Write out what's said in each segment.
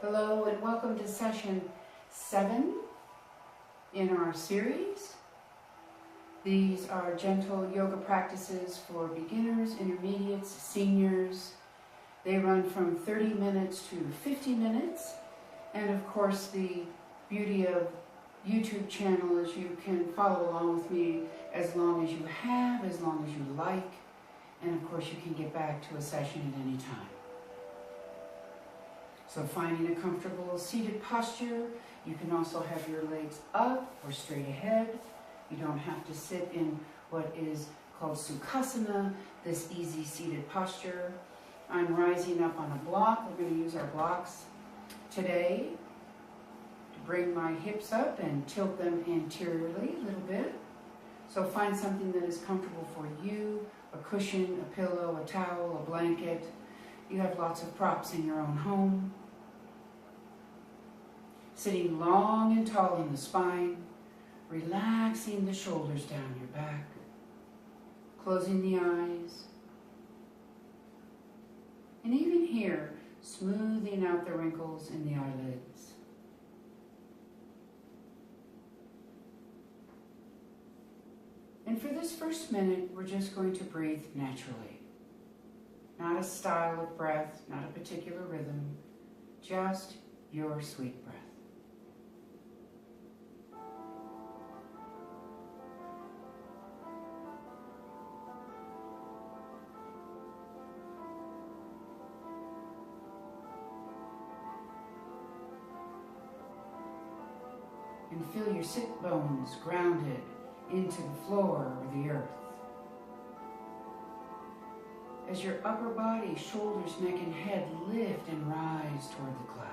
Hello and welcome to session 7 in our series. These are gentle yoga practices for beginners, intermediates, seniors. They run from 30 minutes to 50 minutes. And of course the beauty of YouTube channel is you can follow along with me as long as you have, as long as you like. And of course you can get back to a session at any time. So finding a comfortable seated posture. You can also have your legs up or straight ahead. You don't have to sit in what is called Sukhasana, this easy seated posture. I'm rising up on a block. We're going to use our blocks today to bring my hips up and tilt them anteriorly a little bit. So find something that is comfortable for you, a cushion, a pillow, a towel, a blanket. You have lots of props in your own home. Sitting long and tall in the spine, relaxing the shoulders down your back, closing the eyes, and even here, smoothing out the wrinkles in the eyelids. And for this first minute, we're just going to breathe naturally. Not a style of breath, not a particular rhythm, just your sweet breath. And feel your sit bones grounded into the floor or the earth. As your upper body, shoulders, neck, and head lift and rise toward the clouds.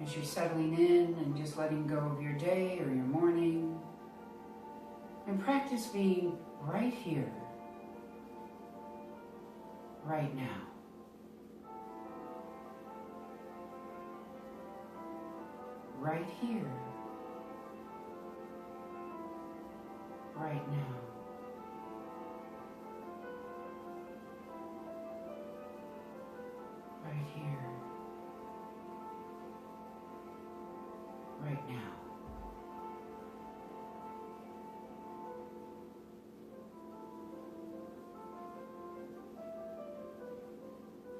As you're settling in and just letting go of your day or your morning, and practice being right here, right now. Right here, right now. Right here, right now.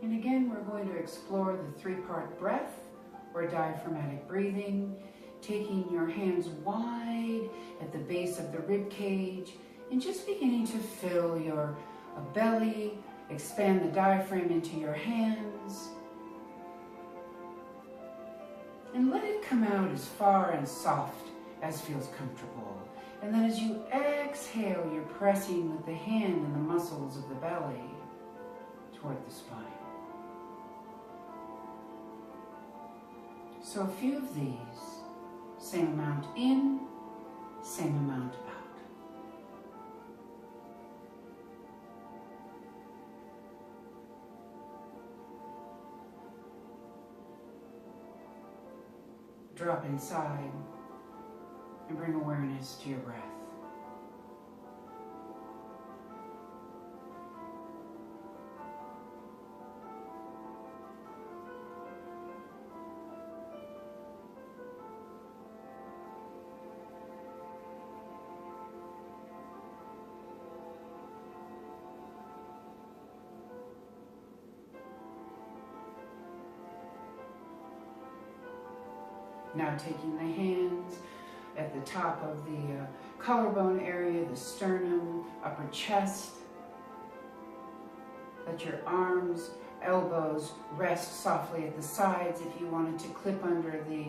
And again, we're going to explore the three-part breath or diaphragmatic breathing, taking your hands wide at the base of the rib cage and just beginning to fill your belly, expand the diaphragm into your hands, and let it come out as far and soft as feels comfortable. And then as you exhale, you're pressing with the hand and the muscles of the belly toward the spine. So a few of these, same amount in, same amount out. Drop inside and bring awareness to your breath. Now taking the hands at the top of the collarbone area, the sternum, upper chest. Let your arms, elbows rest softly at the sides. If you wanted to clip under the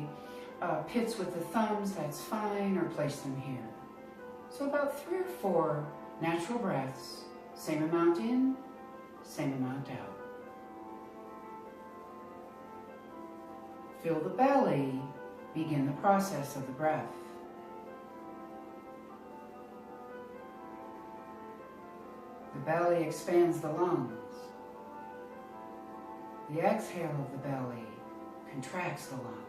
pits with the thumbs, that's fine, or place them here. So about 3 or 4 natural breaths, same amount in, same amount out. Fill the belly. Begin the process of the breath. The belly expands the lungs. The exhale of the belly contracts the lungs.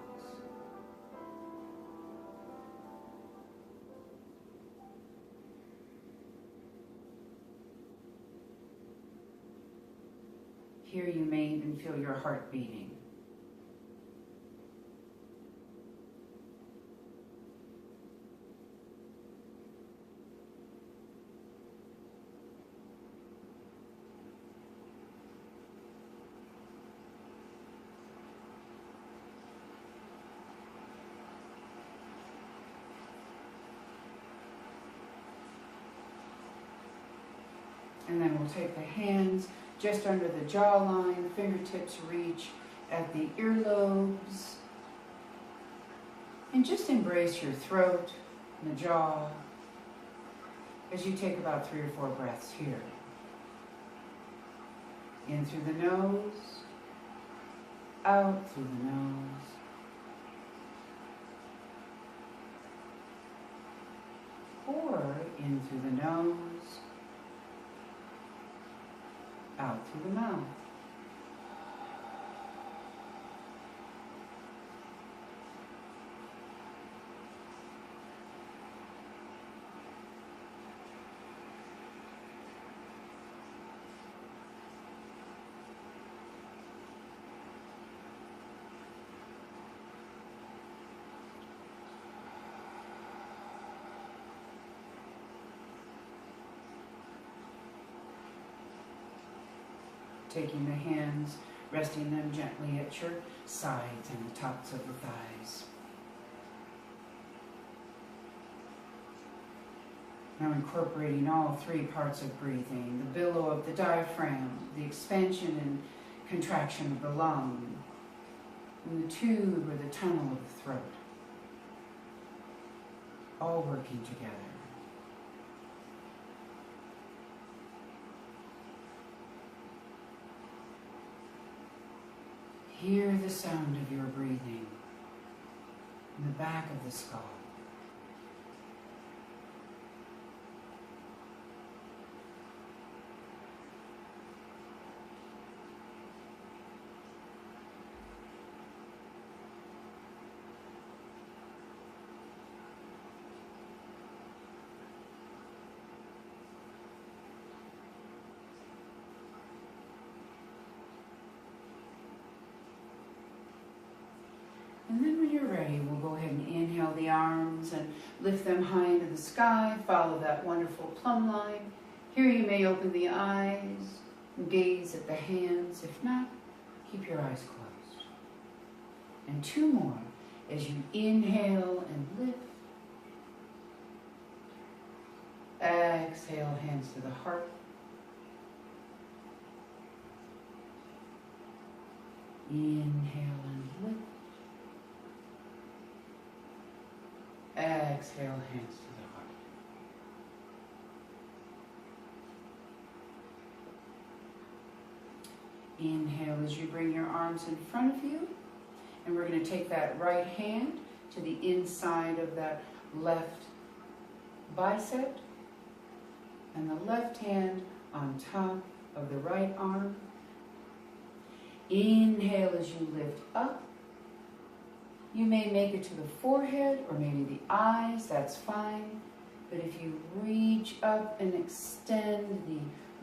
Here you may even feel your heart beating. And then we'll take the hands just under the jawline, fingertips reach at the earlobes. And just embrace your throat and the jaw as you take about 3 or 4 breaths here. In through the nose, out through the nose. Or in through the nose, out through the mouth. Taking the hands, resting them gently at your sides and the tops of the thighs. Now incorporating all 3 parts of breathing, the billow of the diaphragm, the expansion and contraction of the lung, and the tube or the tunnel of the throat, all working together. Hear the sound of your breathing in the back of the skull. And then when you're ready, we'll go ahead and inhale the arms and lift them high into the sky. Follow that wonderful plumb line. Here you may open the eyes and gaze at the hands. If not, keep your eyes closed. And 2 more as you inhale and lift. Exhale, hands to the heart. Inhale and lift. Exhale, hands to the heart. Inhale as you bring your arms in front of you. And we're going to take that right hand to the inside of that left bicep. And the left hand on top of the right arm. Inhale as you lift up. You may make it to the forehead or maybe the eyes, that's fine. But if you reach up and extend the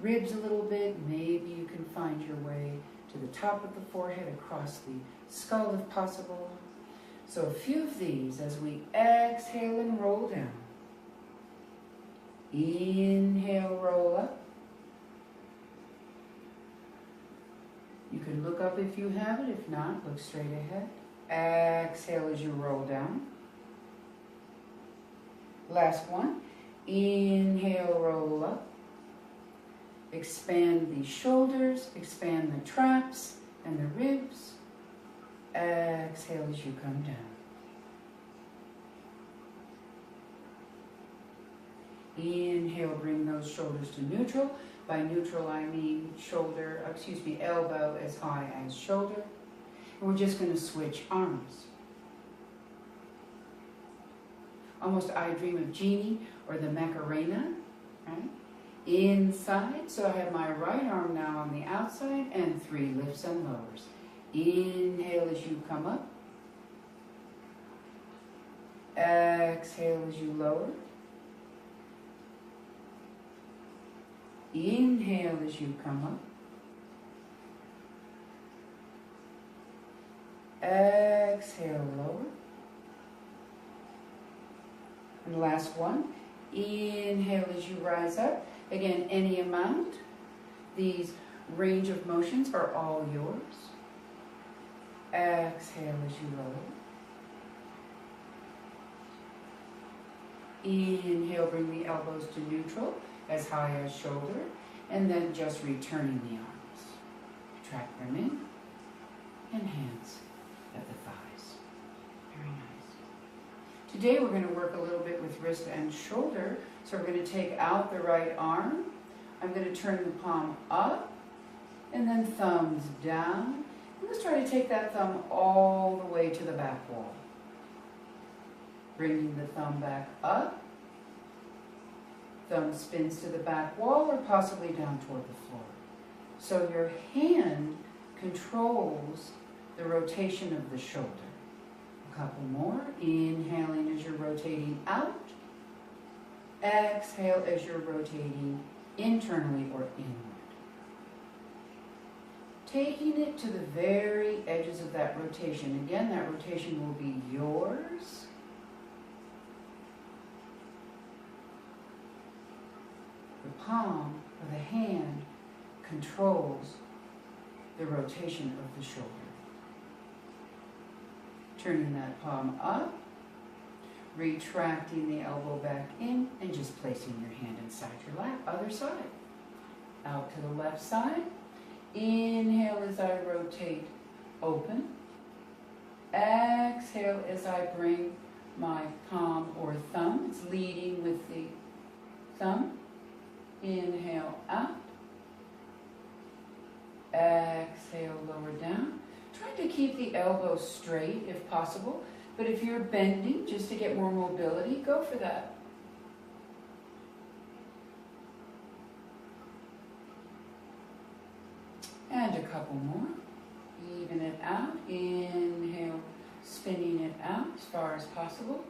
ribs a little bit, maybe you can find your way to the top of the forehead, across the skull if possible. So a few of these as we exhale and roll down. Inhale, roll up. You can look up if you have it, if not, look straight ahead. Exhale as you roll down. Last one. Inhale, roll up. Expand the shoulders, expand the traps and the ribs. Exhale as you come down. Inhale, bring those shoulders to neutral. By neutral, I mean elbow as high as shoulder. And we're just going to switch arms. Almost I Dream of Jeannie or the Macarena, right? Inside, so I have my right arm now on the outside and 3 lifts and lowers. Inhale as you come up. Exhale as you lower. Inhale as you come up. Exhale, lower. And last one. Inhale as you rise up. Again, any amount. These range of motions are all yours. Exhale as you lower. Inhale, bring the elbows to neutral, as high as shoulder, and then just returning the arms. Track them in, and hands at the thighs. Very nice. Today we're going to work a little bit with wrist and shoulder. So we're going to take out the right arm. I'm going to turn the palm up, and then thumbs down. And let's try to take that thumb all the way to the back wall. Bringing the thumb back up. Thumb spins to the back wall or possibly down toward the floor. So your hand controls the rotation of the shoulder. A couple more. Inhaling as you're rotating out. Exhale as you're rotating internally or inward. Taking it to the very edges of that rotation. Again, that rotation will be yours. The palm of the hand controls the rotation of the shoulder. Turning that palm up, retracting the elbow back in, and just placing your hand inside your lap. Other side. Out to the left side. Inhale as I rotate, open. Exhale as I bring my palm or thumb. It's leading with the thumb. Inhale out. Exhale, lower down. Try to keep the elbow straight if possible, but if you're bending just to get more mobility, go for that. And a couple more. Even it out. Inhale, spinning it out as far as possible.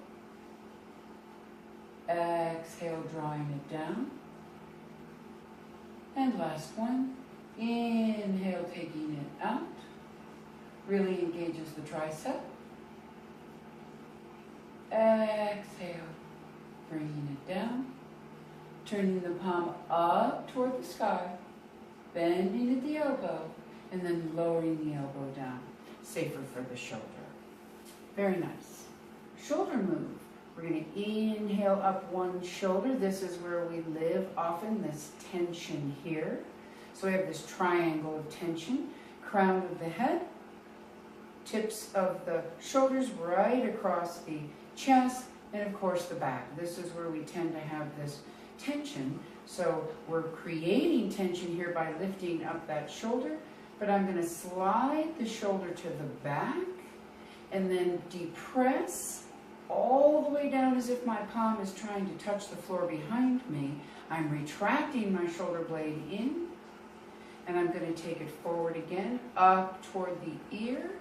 Exhale, drawing it down. And last one. Inhale, taking it out. Really engages the tricep. Exhale, bringing it down. Turning the palm up toward the sky. Bending at the elbow. And then lowering the elbow down. Safer for the shoulder. Very nice. Shoulder move. We're going to inhale up one shoulder. This is where we live often, this tension here. So we have this triangle of tension. Crown of the head. Tips of the shoulders right across the chest. And of course the back. This is where we tend to have this tension. So we're creating tension here by lifting up that shoulder. But I'm going to slide the shoulder to the back. And then depress all the way down as if my palm is trying to touch the floor behind me. I'm retracting my shoulder blade in, and I'm going to take it forward again, up toward the ear,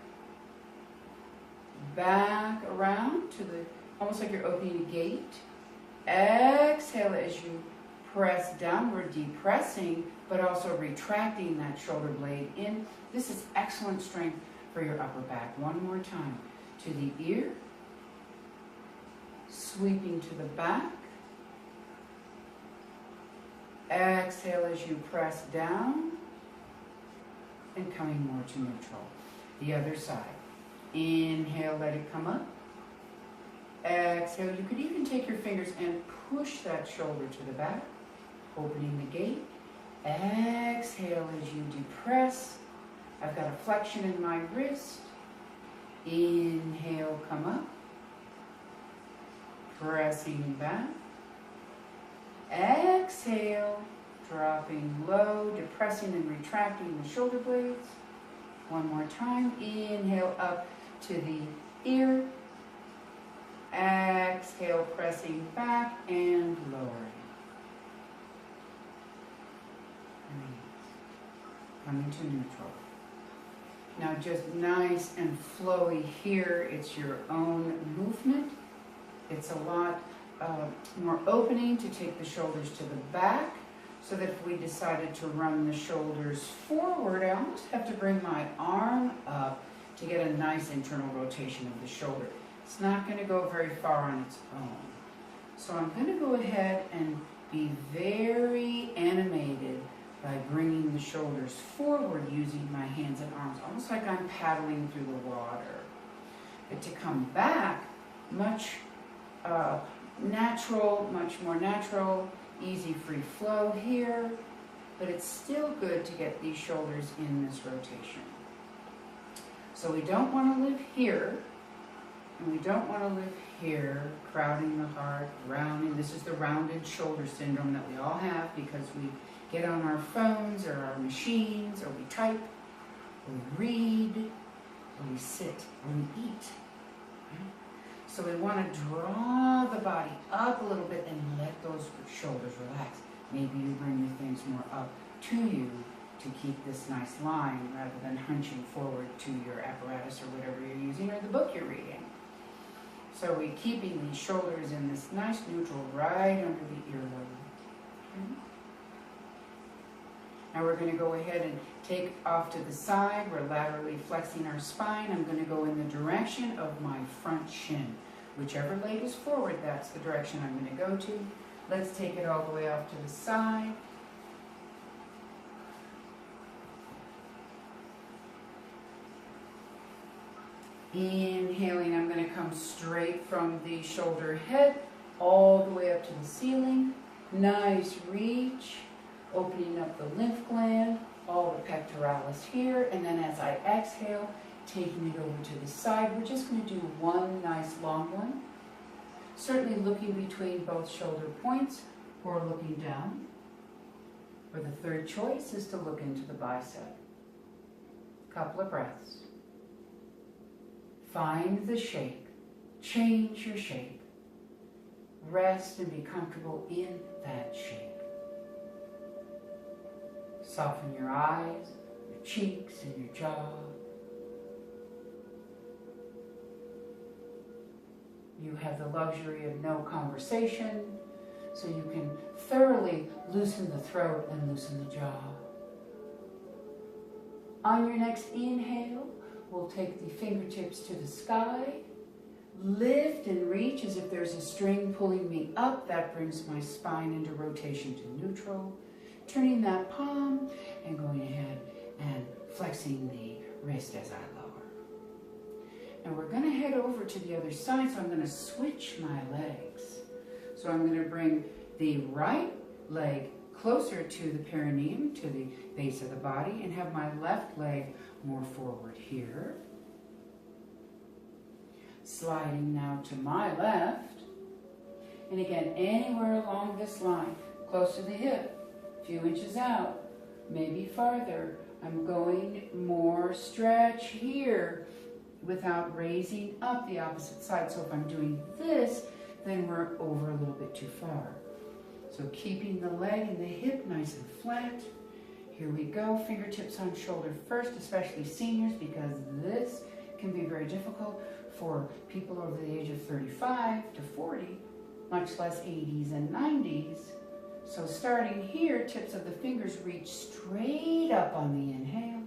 back around to the, almost like you're opening a gate. Exhale as you press downward, depressing, but also retracting that shoulder blade in. This is excellent strength for your upper back. One more time. To the ear, sweeping to the back. Exhale as you press down and coming more to neutral. The other side. Inhale, let it come up. Exhale, you could even take your fingers and push that shoulder to the back, opening the gate. Exhale as you depress. I've got a flexion in my wrist. Inhale, come up. Pressing back. Exhale, dropping low, depressing and retracting the shoulder blades. One more time. Inhale up to the ear. Exhale, pressing back and lowering. Coming to neutral. Now just nice and flowy here. It's your own movement. It's a lot more opening to take the shoulders to the back, so that if we decided to run the shoulders forward, I almost have to bring my arm up to get a nice internal rotation of the shoulder. It's not going to go very far on its own. So I'm going to go ahead and be very animated by bringing the shoulders forward using my hands and arms, almost like I'm paddling through the water. But to come back, much much more natural, easy free flow here, but it's still good to get these shoulders in this rotation. So we don't want to live here, and we don't want to live here, crowding the heart, rounding. This is the rounded shoulder syndrome that we all have because we get on our phones or our machines, or we type, or we read, or we sit, or we eat. So we want to draw the body up a little bit and let those shoulders relax. Maybe you bring the things more up to you to keep this nice line rather than hunching forward to your apparatus or whatever you're using or the book you're reading. So we're keeping these shoulders in this nice neutral right under the earlobe. Okay. Now we're going to go ahead and take off to the side. We're laterally flexing our spine. I'm going to go in the direction of my front shin. Whichever leg is forward, that's the direction I'm going to go to. Let's take it all the way off to the side. Inhaling, I'm going to come straight from the shoulder head all the way up to the ceiling. Nice reach. Opening up the lymph gland, all the pectoralis here, and then as I exhale, taking it over to the side. We're just going to do one nice long one. Certainly looking between both shoulder points or looking down. Or the third choice is to look into the bicep. Couple of breaths. Find the shape. Change your shape. Rest and be comfortable in that shape. Soften your eyes, your cheeks, and your jaw. You have the luxury of no conversation, so you can thoroughly loosen the throat and loosen the jaw. On your next inhale, we'll take the fingertips to the sky, lift and reach as if there's a string pulling me up. That brings my spine into rotation to neutral. Turning that palm and going ahead and flexing the wrist as I lower. Now we're going to head over to the other side, so I'm going to switch my legs. So I'm going to bring the right leg closer to the perineum, to the base of the body, and have my left leg more forward here. Sliding now to my left. And again, anywhere along this line, close to the hip. Few inches out, maybe farther. I'm going more stretch here without raising up the opposite side. So if I'm doing this, then we're over a little bit too far. So keeping the leg and the hip nice and flat. Here we go, fingertips on shoulder first, especially seniors, because this can be very difficult for people over the age of 35 to 40, much less 80s and 90s. So starting here, tips of the fingers reach straight up on the inhale.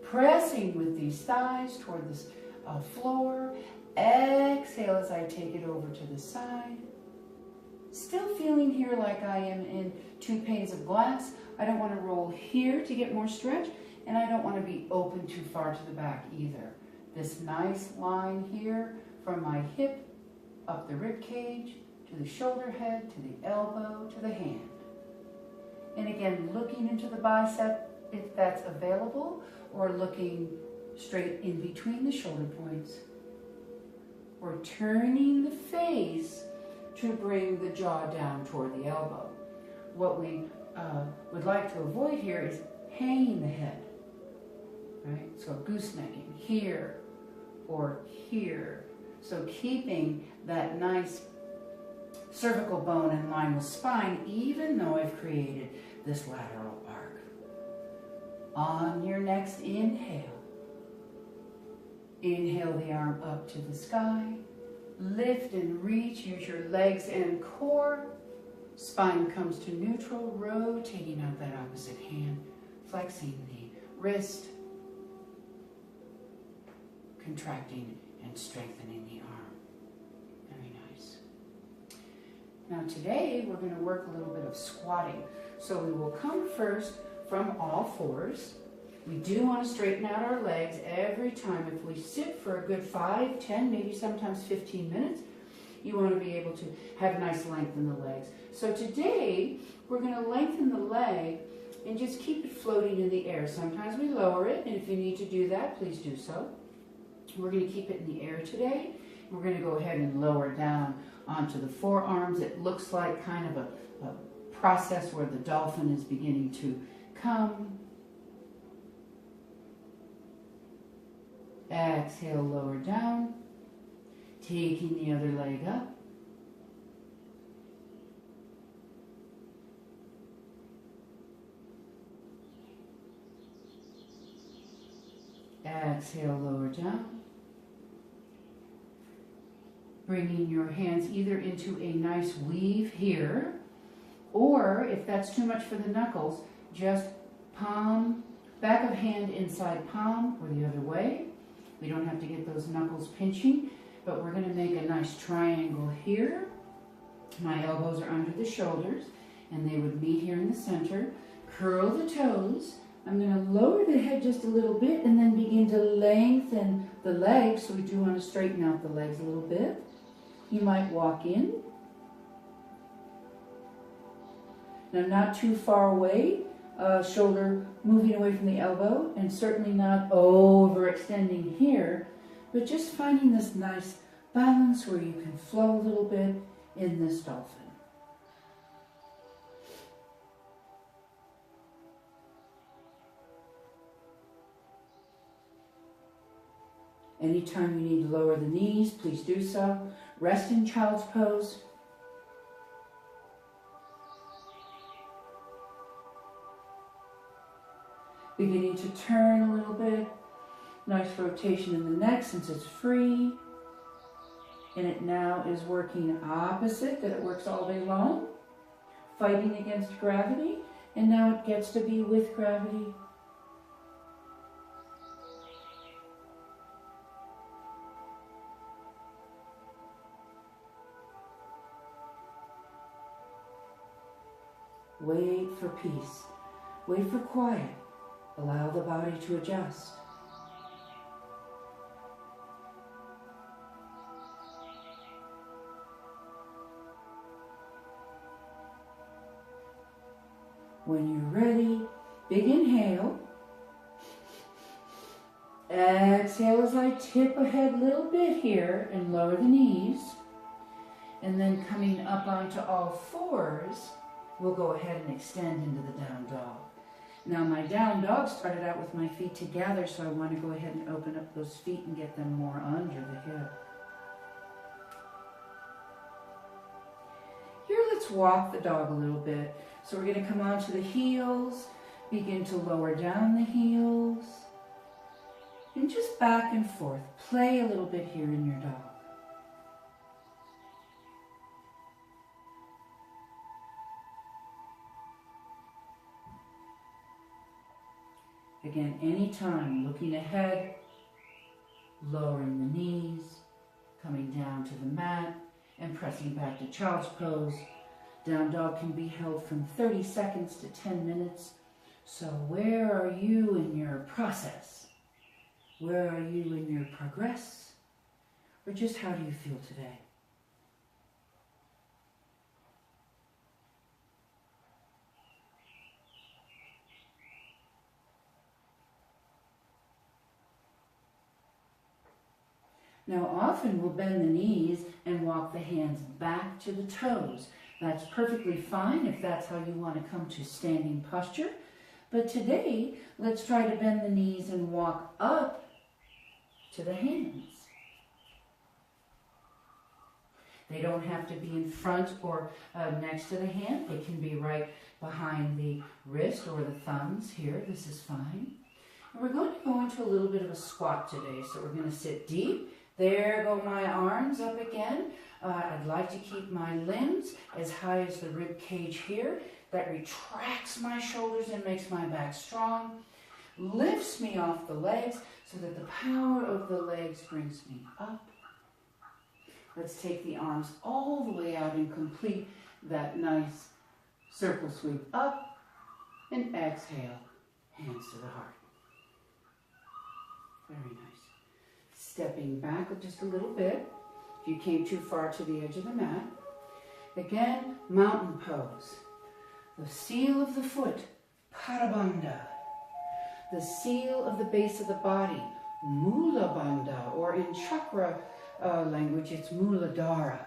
Pressing with these thighs toward the floor. Exhale as I take it over to the side. Still feeling here like I am in two panes of glass. I don't want to roll here to get more stretch, and I don't want to be open too far to the back either. This nice line here from my hip up the rib cage, to the shoulder head, to the elbow, to the hand. And again, looking into the bicep if that's available, or looking straight in between the shoulder points. Or turning the face to bring the jaw down toward the elbow. What we would like to avoid here is hanging the head. Right? So goosenecking here or here. So keeping that nice cervical bone in line with spine, even though I've created this lateral arc. On your next inhale, Inhale the arm up to the sky. Lift and reach. Use your legs and core. Spine comes to neutral, rotating out that opposite hand, flexing the wrist, contracting and strengthening the arm. Very nice. Now today we're going to work a little bit of squatting. So we will come first from all fours. We do want to straighten out our legs every time. If we sit for a good 5, 10, maybe sometimes 15 minutes, you want to be able to have nice length in the legs. So today, we're going to lengthen the leg and just keep it floating in the air. Sometimes we lower it, and if you need to do that, please do so. We're going to keep it in the air today. We're going to go ahead and lower down onto the forearms. It looks like kind of a process where the dolphin is beginning to come. Exhale, lower down. Taking the other leg up. Exhale, lower down. Bringing your hands either into a nice weave here, or if that's too much for the knuckles, just palm, back of hand inside palm, or the other way. We don't have to get those knuckles pinching, but we're going to make a nice triangle here. My elbows are under the shoulders, and they would meet here in the center. Curl the toes. I'm going to lower the head just a little bit and then begin to lengthen the legs. So we do want to straighten out the legs a little bit. You might walk in. Now not too far away, shoulder moving away from the elbow, and certainly not overextending here, but just finding this nice balance where you can flow a little bit in this dolphin. Anytime you need to lower the knees, please do so. Rest in child's pose. Beginning to turn a little bit. Nice rotation in the neck since it's free. And it now is working opposite that it works all day long. Fighting against gravity. And now it gets to be with gravity. Wait for peace. Wait for quiet. Allow the body to adjust. When you're ready, big inhale. Exhale as I tip ahead a little bit here and lower the knees. And then coming up onto all fours, we'll go ahead and extend into the down dog. Now my down dog started out with my feet together, so I want to go ahead and open up those feet and get them more under the hip. Here, let's walk the dog a little bit. So we're going to come onto the heels, begin to lower down the heels, and just back and forth. Play a little bit here in your dog. Again, anytime, looking ahead, lowering the knees, coming down to the mat, and pressing back to child's pose. Down dog can be held from 30 seconds to 10 minutes. So where are you in your process? Where are you in your progress? Or just how do you feel today? Now often we'll bend the knees and walk the hands back to the toes. That's perfectly fine if that's how you want to come to standing posture. But today, let's try to bend the knees and walk up to the hands. They don't have to be in front or next to the hand. They can be right behind the wrist or the thumbs here. This is fine. And we're we're going to go into a little bit of a squat today. So we're going to sit deep. There go my arms up again. I'd like to keep my limbs as high as the rib cage here. That retracts my shoulders and makes my back strong. Lifts me off the legs so that the power of the legs brings me up. Let's take the arms all the way out and complete that nice circle sweep up. And exhale, hands to the heart. Very nice. Stepping back just a little bit. If you came too far to the edge of the mat. Again, mountain pose. The seal of the foot, Pada Bandha. The seal of the base of the body, Mula Bandha, or in chakra language, it's Muladhara.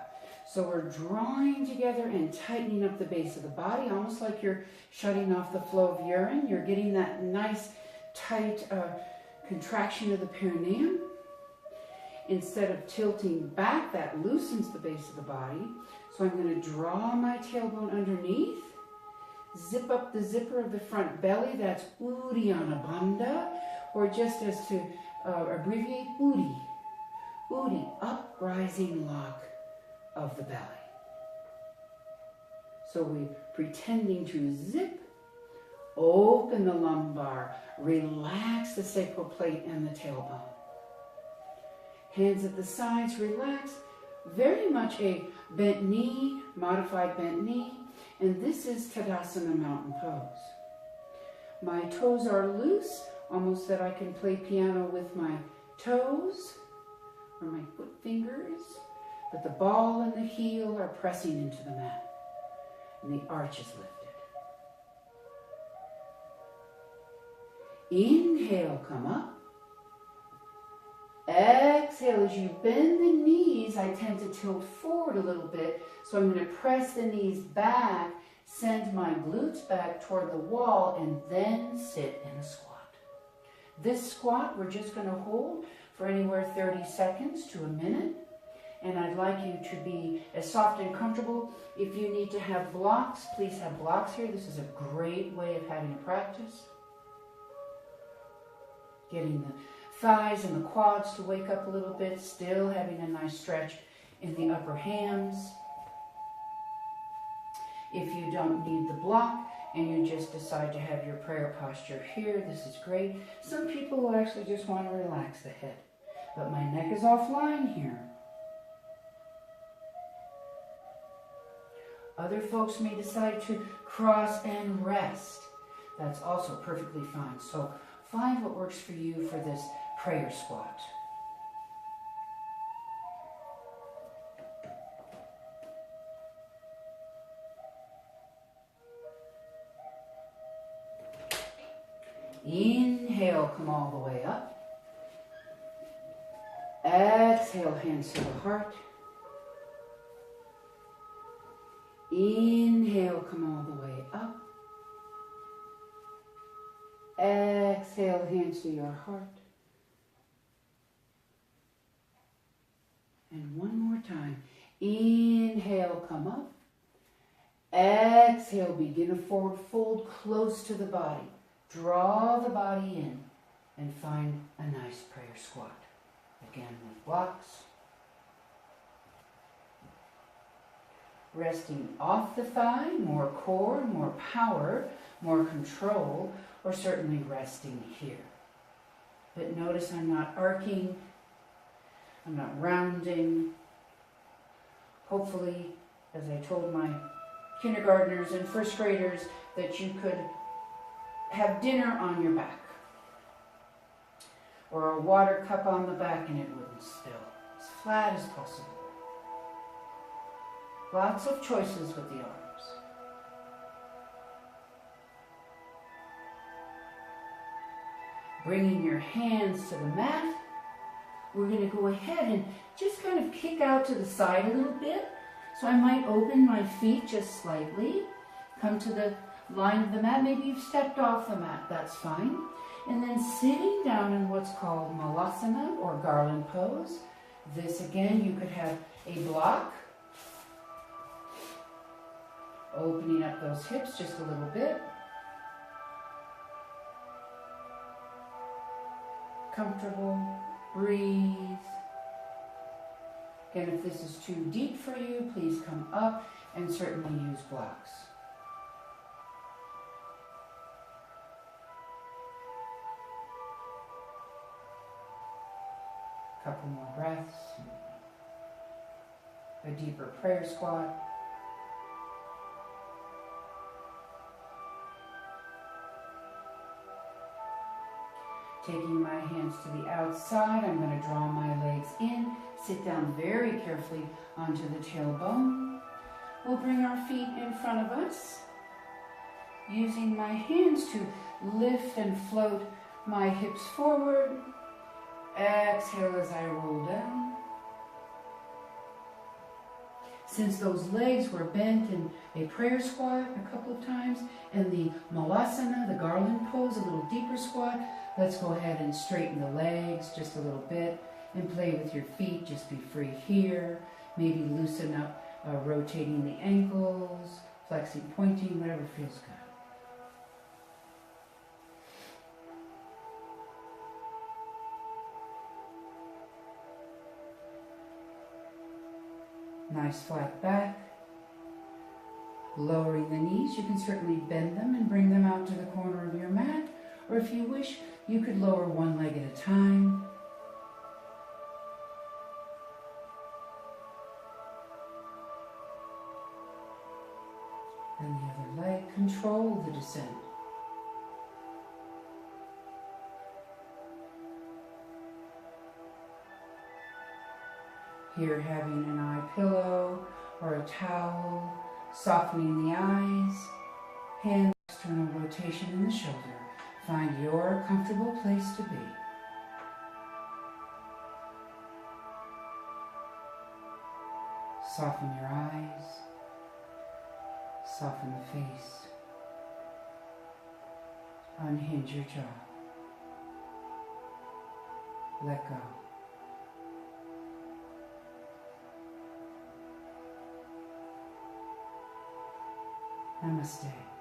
So we're drawing together and tightening up the base of the body, almost like you're shutting off the flow of urine. You're getting that nice, tight contraction of the perineum. Instead of tilting back, that loosens the base of the body. So I'm going to draw my tailbone underneath. Zip up the zipper of the front belly. That's Uddiyana Bandha, or just as to abbreviate, Uddī. Uddī, uprising lock of the belly. So we're pretending to zip, open the lumbar, relax the sacral plate and the tailbone. Hands at the sides, relax. Very much a bent knee, modified bent knee. And this is Tadasana Mountain Pose. My toes are loose, almost that I can play piano with my toes or my foot fingers. But the ball and the heel are pressing into the mat. And the arch is lifted. Inhale, come up. Exhale, as you bend the knees, I tend to tilt forward a little bit. So I'm going to press the knees back, send my glutes back toward the wall, and then sit in a squat. This squat, we're just going to hold for anywhere 30 seconds to a minute. And I'd like you to be as soft and comfortable. If you need to have blocks, please have blocks here. This is a great way of having a practice. Getting the thighs and the quads to wake up a little bit, still having a nice stretch in the upper hams. If you don't need the block and you just decide to have your prayer posture here, this is great. Some people will actually just want to relax the head, but my neck is offline here. Other folks may decide to cross and rest. That's also perfectly fine. So find what works for you for this prayer squat. Inhale, come all the way up. Exhale, hands to the heart. Inhale, come all the way up. Exhale, hands to your heart. And one more time. Inhale, come up. Exhale, begin a forward fold close to the body. Draw the body in and find a nice prayer squat. Again with blocks. Resting off the thigh, more core, more power, more control, or certainly resting here. But notice I'm not arcing, I'm not rounding. Hopefully, as I told my kindergartners and first graders, that you could have dinner on your back. Or a water cup on the back and it wouldn't spill. As flat as possible. Lots of choices with the arms. Bringing your hands to the mat, we're going to go ahead and just kind of kick out to the side a little bit. So I might open my feet just slightly, come to the line of the mat. Maybe you've stepped off the mat, that's fine. And then sitting down in what's called Malasana or garland pose. This again, you could have a block. Opening up those hips just a little bit. comfortable. Breathe. Again, if this is too deep for you, please come up and certainly use blocks. Couple more breaths. A deeper prayer squat. Taking my hands to the outside, I'm going to draw my legs in, sit down very carefully onto the tailbone. We'll bring our feet in front of us, using my hands to lift and float my hips forward. Exhale as I roll down. Since those legs were bent in a prayer squat a couple of times, and the malasana, the garland pose, a little deeper squat, let's go ahead and straighten the legs just a little bit and play with your feet. Just be free here. Maybe loosen up, rotating the ankles, flexing, pointing, whatever feels good. Nice flat back. Lowering the knees, you can certainly bend them and bring them out to the corner of your mat. Or if you wish, you could lower one leg at a time. And the other leg, control the descent. Here having an eye pillow or a towel, softening the eyes, hands, external rotation in the shoulder. Find your comfortable place to be. Soften your eyes, soften the face, unhinge your jaw, let go. Namaste.